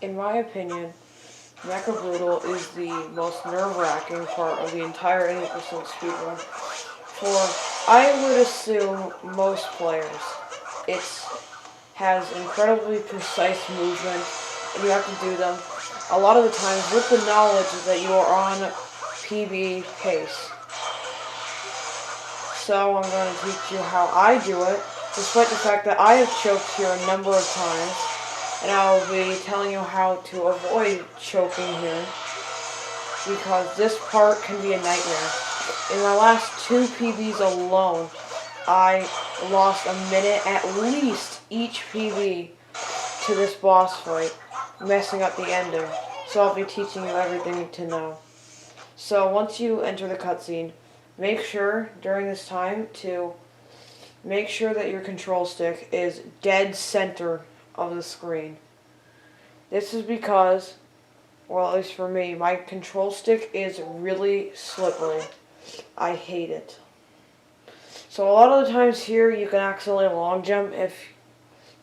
In my opinion, Mecha Broodal is the most nerve-wracking part of the entire 80% speedrun. For, I would assume, most players. It has incredibly precise movement, and you have to do them a lot of the times with the knowledge that you are on PB pace. So I'm going to teach you how I do it, despite the fact that I have choked here a number of times, and I will be telling you how to avoid choking here, because this part can be a nightmare. In my last 2 PBs alone, I lost a minute at least each PB to this boss fight, messing up the ender. So I'll be teaching you everything to know. So once you enter the cutscene, make sure during this time to make sure that your control stick is dead center of the screen. This is because, well, at least for me, my control stick is really slippery. I hate it. So a lot of the times here you can accidentally long jump if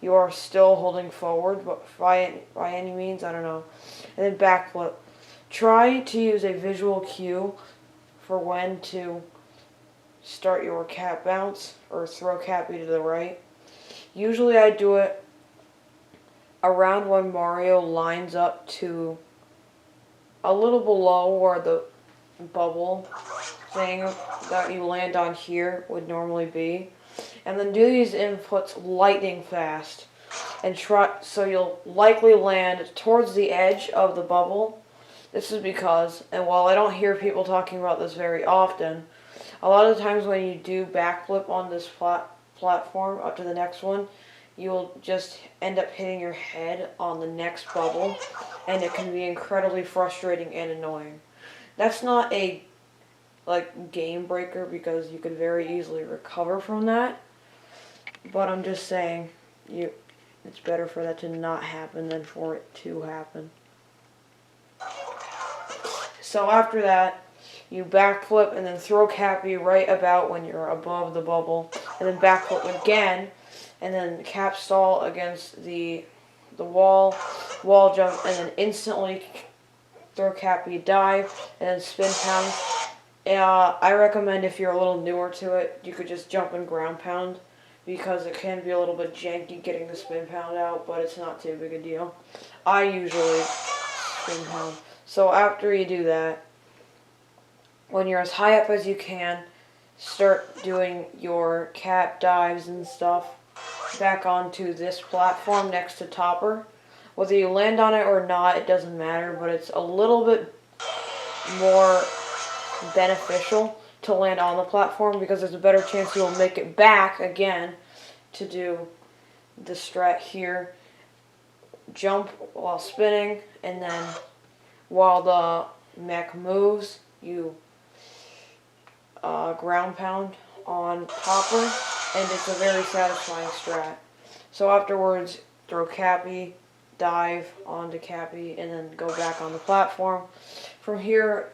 you are still holding forward, but by any means, I don't know. And then backflip. Try to use a visual cue for when to start your cat bounce or throw Cappy to the right. Usually I do it around when Mario lines up to a little below where the bubble thing that you land on here would normally be. And then do these inputs lightning fast. And try so you'll likely land towards the edge of the bubble. This is because, and while I don't hear people talking about this very often, a lot of the times when you do backflip on this platform up to the next one, you'll just end up hitting your head on the next bubble, and it can be incredibly frustrating and annoying. That's not a game breaker because you could very easily recover from that, but I'm just saying it's better for that to not happen than for it to happen. So after that, you backflip and then throw Cappy right about when you're above the bubble, and then backflip again, and then cap stall against the wall jump, and then instantly throw Cappy, dive, and then spin pound. I recommend if you're a little newer to it, you could just jump and ground pound, because it can be a little bit janky getting the spin pound out, but it's not too big a deal. I usually spin pound. So after you do that, when you're as high up as you can, start doing your cap dives and stuff back onto this platform next to Topper. Whether you land on it or not, it doesn't matter, but it's a little bit more beneficial to land on the platform because there's a better chance you'll make it back again to do the strat here. Jump while spinning, and then while the mech moves, you ground pound on Topper, and it's a very satisfying strat. So afterwards, throw Cappy, dive onto Cappy, and then go back on the platform. From here,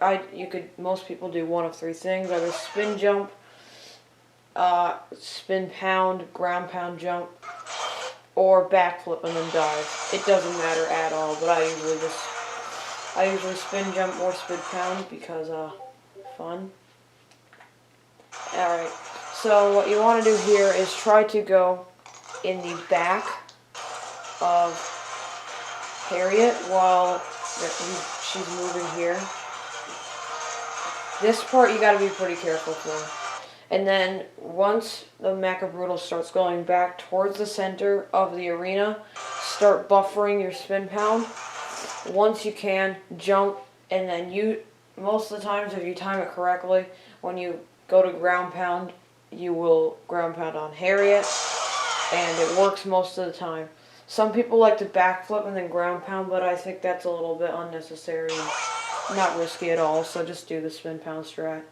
most people do one of 3 things: either spin jump, spin pound, ground pound jump, or backflip and then dive. It doesn't matter at all, but I usually spin jump or spin pound because fun. Alright, so what you want to do here is try to go in the back of Harriet while she's moving here. This part you gotta be pretty careful for. And then once the Mecha Broodal starts going back towards the center of the arena, start buffering your spin pound. Once you can, jump, and then most of the times if you time it correctly, when you go to ground pound, you will ground pound on Harriet, and it works most of the time. Some people like to backflip and then ground pound, but I think that's a little bit unnecessary and not risky at all, so just do the spin pound strat.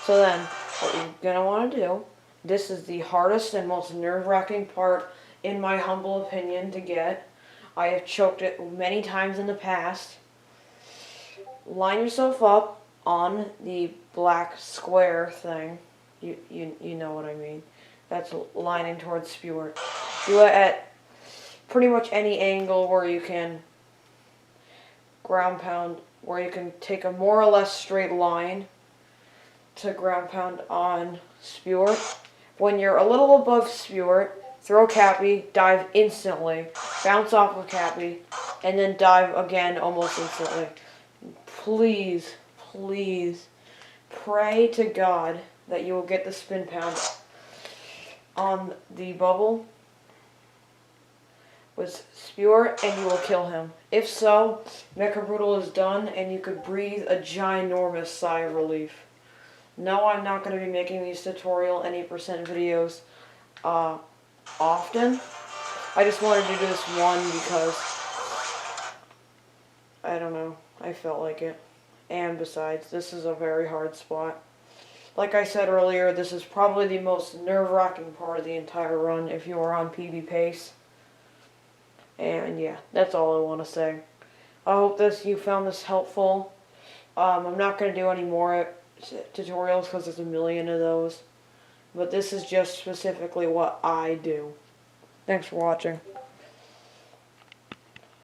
So then, what you're going to want to do, this is the hardest and most nerve-wracking part, in my humble opinion, to get. I have choked it many times in the past. Line yourself up on the black square thing. You know what I mean. That's lining towards Spewer. Do it at pretty much any angle where you can ground pound where you can take a more or less straight line to ground pound on Spewart. When you're a little above Spewart, throw Cappy, dive instantly, bounce off of Cappy, and then dive again almost instantly. Please, please, pray to God that you will get the spin pound on the bubble with Spewart and you will kill him. If so, Mecha Broodal is done and you could breathe a ginormous sigh of relief. No, I'm not going to be making these tutorial any percent videos often. I just wanted to do this one because, I don't know, I felt like it. And besides, this is a very hard spot. Like I said earlier, this is probably the most nerve-wracking part of the entire run if you are on PB pace. And yeah, that's all I want to say. I hope you found this helpful. I'm not going to do any more tutorials because there's a million of those. But this is just specifically what I do. Thanks for watching.